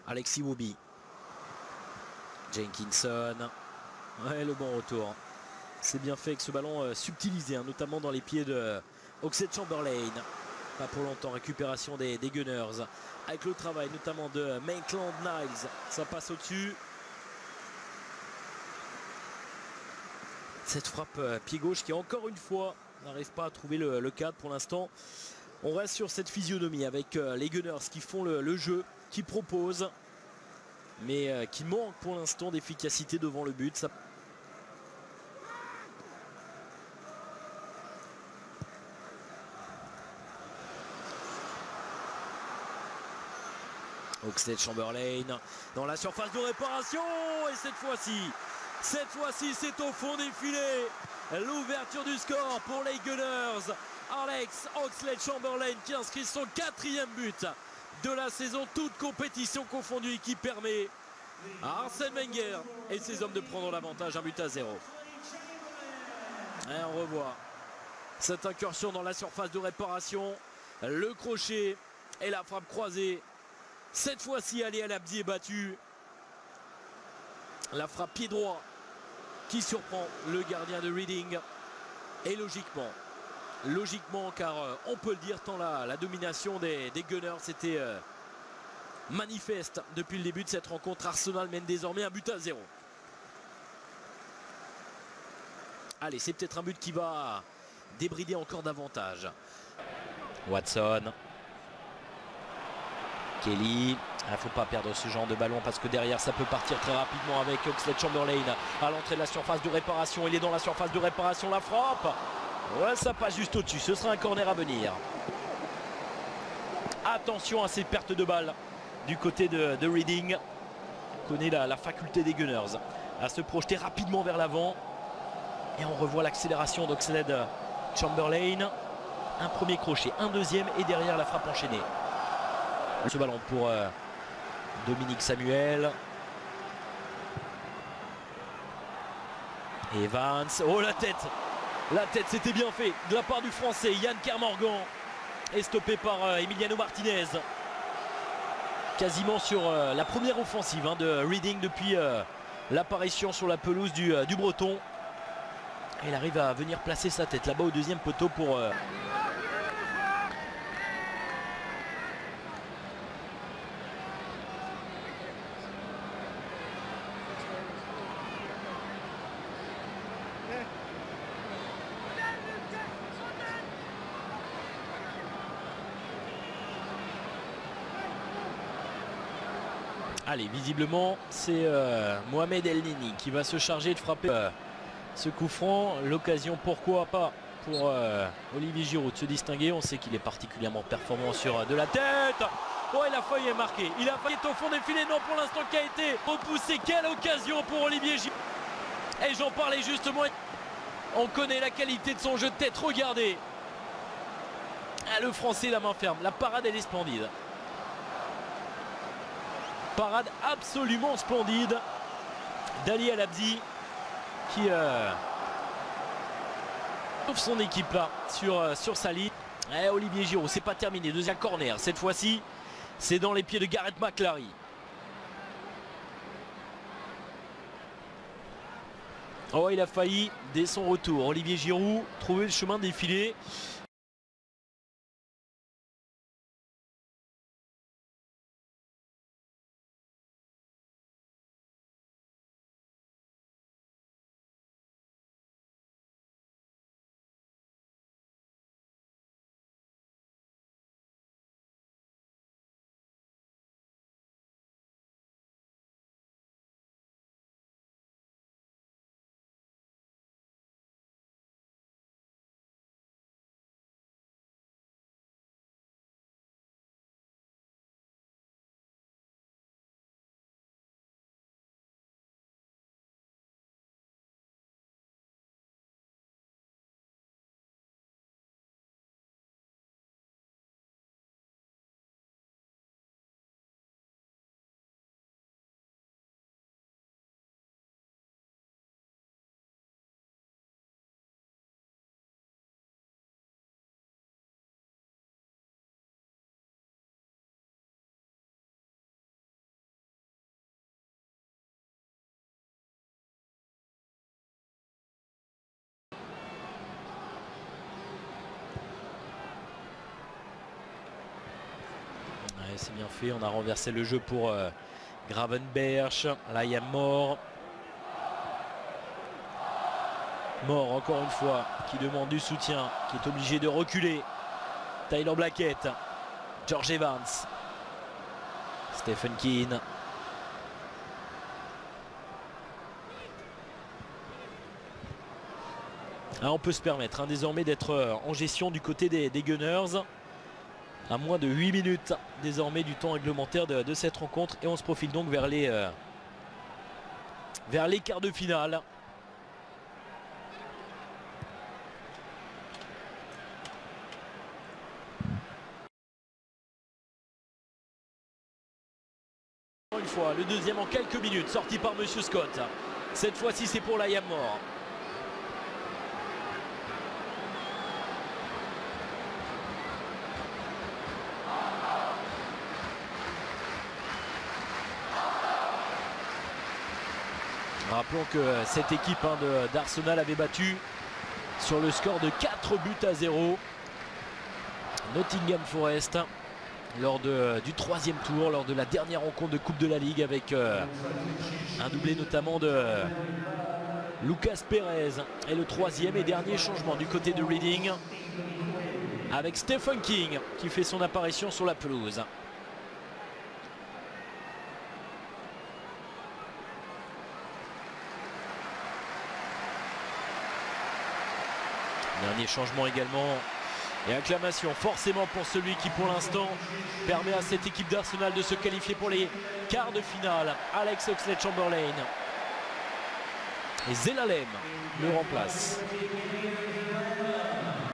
Alexis Woubi. Jenkinson. Ouais, le bon retour. C'est bien fait avec ce ballon subtilisé, hein, notamment dans les pieds de Oxlade-Chamberlain. Pas pour longtemps, récupération des Gunners. Avec le travail notamment de Maitland-Niles. Ça passe au-dessus. Cette frappe pied gauche qui encore une fois n'arrive pas à trouver le cadre pour l'instant. On reste sur cette physionomie avec les Gunners qui font le jeu, qui proposent, mais qui manquent pour l'instant d'efficacité devant le but. Ça... Oxlade-Chamberlain dans la surface de réparation et cette fois-ci c'est au fond des filets. L'ouverture du score pour les Gunners. Alex Oxlade-Chamberlain qui inscrit son 4e but de la saison, toute compétition confondue, qui permet à Arsène Wenger et ses hommes de prendre l'avantage, 1-0. Et on revoit cette incursion dans la surface de réparation, le crochet et la frappe croisée. Cette fois-ci, Ali El-Abdi est battu. La frappe pied droit qui surprend le gardien de Reading. Et logiquement, car on peut le dire, tant la domination des Gunners était manifeste depuis le début de cette rencontre. Arsenal mène désormais 1-0. Allez, c'est peut-être un but qui va débrider encore davantage. Watson. Kelly, il ne faut pas perdre ce genre de ballon parce que derrière ça peut partir très rapidement avec Oxlade-Chamberlain à l'entrée de la surface de réparation. Il est dans la surface de réparation, la frappe. Ouais, ça passe juste au-dessus, ce sera un corner à venir. Attention à ces pertes de balles du côté de Reading. On connaît la faculté des Gunners à se projeter rapidement vers l'avant. Et on revoit l'accélération d'Oxlade-Chamberlain. Un premier crochet, un deuxième et derrière la frappe enchaînée. Ce ballon pour Dominique Samuel. Evans. Oh, la tête. La tête, c'était bien fait de la part du Français. Yann Kermorgan est stoppé par Emiliano Martinez. Quasiment sur la première offensive de Reading depuis l'apparition sur la pelouse du Breton. Et il arrive à venir placer sa tête là-bas au deuxième poteau pour... Allez, visiblement, c'est Mohamed El-Nini qui va se charger de frapper ce coup franc. L'occasion, pourquoi pas, pour Olivier Giroud de se distinguer. On sait qu'il est particulièrement performant sur de la tête. Oh, il a failli marquer. Il a failli être au fond des filets. Non, pour l'instant, qui a été repoussé. Quelle occasion pour Olivier Giroud. Et j'en parlais justement. On connaît la qualité de son jeu de tête. Regardez. Ah, le Français, la main ferme. La parade, elle est splendide. Parade absolument splendide d'Ali El-Abdi qui sauve son équipe là sur sa ligne. Et Olivier Giroud, c'est pas terminé. Deuxième corner. Cette fois-ci, c'est dans les pieds de Gareth McClary. Oh, il a failli, dès son retour, Olivier Giroud, trouver le chemin des filets. c'est bien fait. On a renversé le jeu pour Gravenberch. Là, il y a Moore. Moore, encore une fois, qui demande du soutien, qui est obligé de reculer. Tyler Blackett. George Evans. Stephen Keane. Ah, on peut se permettre désormais d'être en gestion du côté des Gunners. À moins de 8 minutes désormais du temps réglementaire de cette rencontre. Et on se profile donc vers les quarts de finale. Une fois, le deuxième en quelques minutes, sorti par Monsieur Scott. Cette fois-ci, c'est pour Liam Moore. Rappelons que cette équipe d'Arsenal avait battu sur le score de 4-0 Nottingham Forest lors du troisième tour, lors de la dernière rencontre de Coupe de la Ligue, avec un doublé notamment de Lucas Perez. Et le troisième et dernier changement du côté de Reading avec Stephen King qui fait son apparition sur la pelouse. Dernier changement également. Et acclamation forcément pour celui qui pour l'instant permet à cette équipe d'Arsenal de se qualifier pour les quarts de finale. Alex Oxlade-Chamberlain. Et Zelalem le remplace.